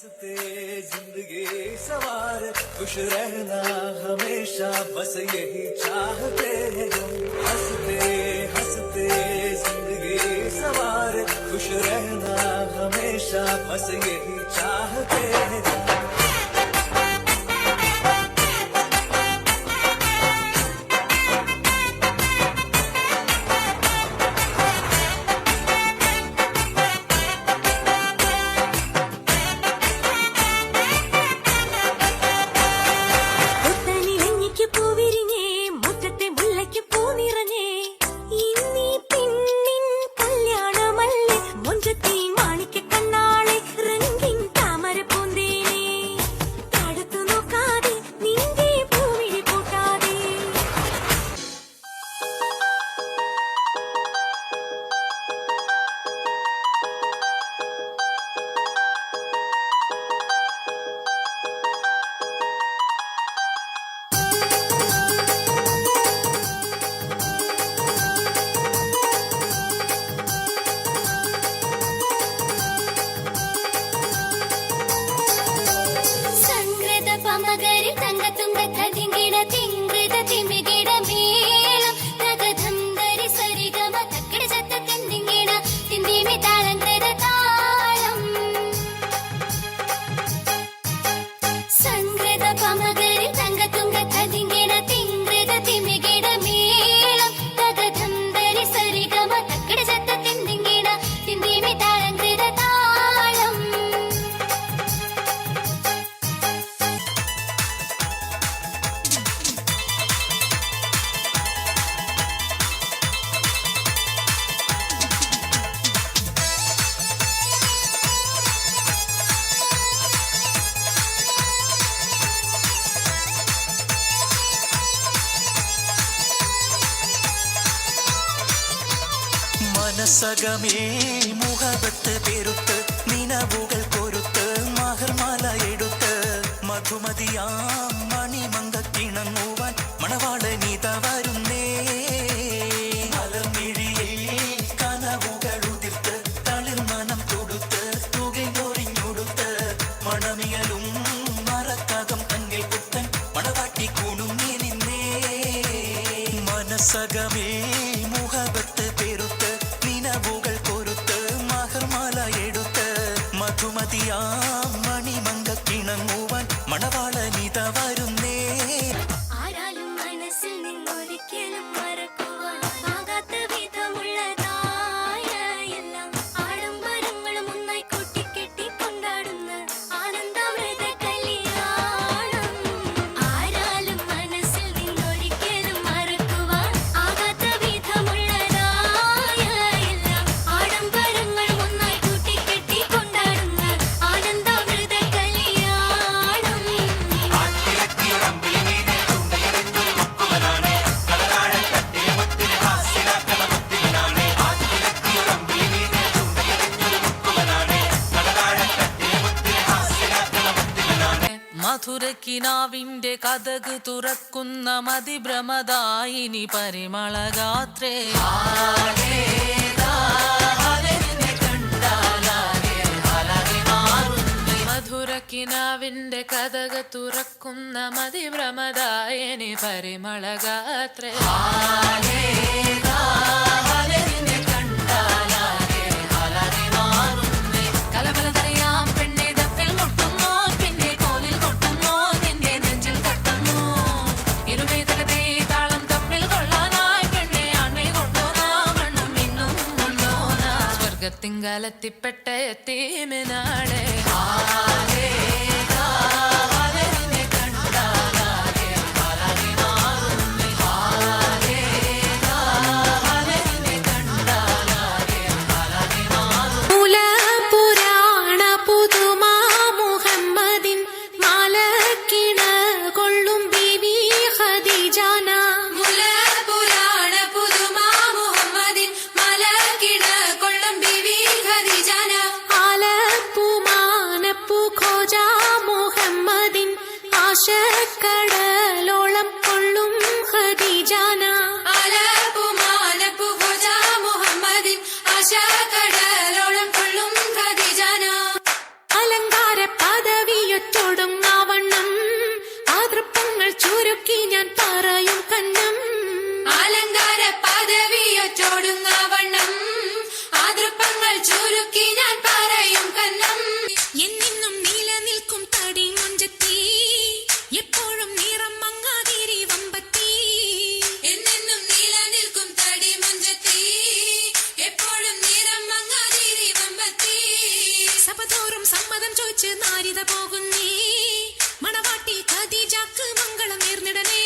हंसते जिंदगी सवार खुश रहना हमेशा बस यही चाहते हैं हम हंसते हंसते जिंदगी सवार खुश रहना हमेशा बस यही चाहते हैं हम മനസകമേ മുഹബത്ത് പെരുത്ത് നിനവുകൾ കൊരുത്ത് മഹർമാല എടുത്ത് മധുമതിയാം മണിമങ്കക്കിണങ്ങുവാൻ മണവാളനീത വരുന്നേ മലർമിഴിയിൽ കനവുകൾ ഉതിർത്ത് തളിർ മനം കൊടുത്ത് തുകയൊറിഞ്ഞൊടുത്ത് മണമിയലും മറക്കകം തങ്ങിൽ പുത്തൻ മണവാട്ടി കുണുങ്ങി നിന്നേ മനസകമേ മുഹബത്ത് പെരുത്ത് നിനവുകൾ കൊരുത്ത് മഹർമാല എടുത്ത് മധുമതിയാം മണിമങ്കക്കിണങ്ങുവാൻ മണവാളനിത വരുന്നേ ആരാലും മനസ്സിൽ നിന്നൊരിക്കലും മറക്കുവാൻ ആകാത്ത വിധമുള്ളതായ എല്ലാം ആഡംബരങ്ങളും ഒന്നായി കൂട്ടിക്കെട്ടി കൊണ്ടാടുന്ന ആനന്ദമൃത കല്യാണം ആരാലും മനസ്സിൽ നിന്നൊരിക്കലും മറക്കുവാൻ ആകാത്ത വിധമുള്ളതായ എല്ലാം ആഡംബരങ്ങളും ഒന്നായി കൂട്ടിക്കെട്ടി കൊണ്ടാടുന്ന ആനന്ദമൃത കല്യാണം മധുരക്കിനാവിന്റെ കഥക് തുറക്കുന്ന മതിഭ്രമദായിനി പരിമളഗാത്രേ മധുരക്കിനാവിന്റെ കഥക് തുറക്കുന്ന മതിഭ്രമദായിനി പരിമളഗാത്രേ കലബലതറിയാം പെണ്ണെ ദഫിൽ മുട്ടുന്നു പിന്നെ കോലിൽ കൊട്ടുന്നു നിന്റെ നെഞ്ചിൽ തട്ടുന്നു ഇരുവേതകത്തെ താളം തമ്മിൽ കൊള്ളാനായി പെണ്ണെ ആൺമേ കൊണ്ടോനാ മണ്ണും മിന്നും കൊണ്ടോനാ സ്വർഗത്തിങ്കലെത്തിപ്പെട്ട എത്തീമിനാളെ ആശക്കടലോളം കൊള്ളും ഖദീജാന അലങ്കാര പദവിയൊറ്റൊടുങ്ങാവണ്ണം ആതൃപ്പങ്ങൾ ചുരുക്കി ഞാൻ പറയും കണ്ണം അലങ്കാര പദവിയൊറ്റൊടുങ്ങാവണ്ണം ആതൃപ്പങ്ങൾ ചുരുക്കി ഞാൻ പറയും കന്നം എന്നെന്നും നിലനിൽക്കും തടി മുഞ്ചത്തി എപ്പോഴും നിറം മങ്ങാതിരി വമ്പത്തി എന്നെന്നും നിലനിൽക്കും തടി മുഞ്ചത്തി എപ്പോഴും നിറം മങ്ങാതിരി വമ്പത്തി സഭതോറും സമ്മതം ചോദിച്ച് നാരിത പോകുന്നേ മണവാട്ടി ഖദീജക്ക് മംഗളം നേർന്നിടനേ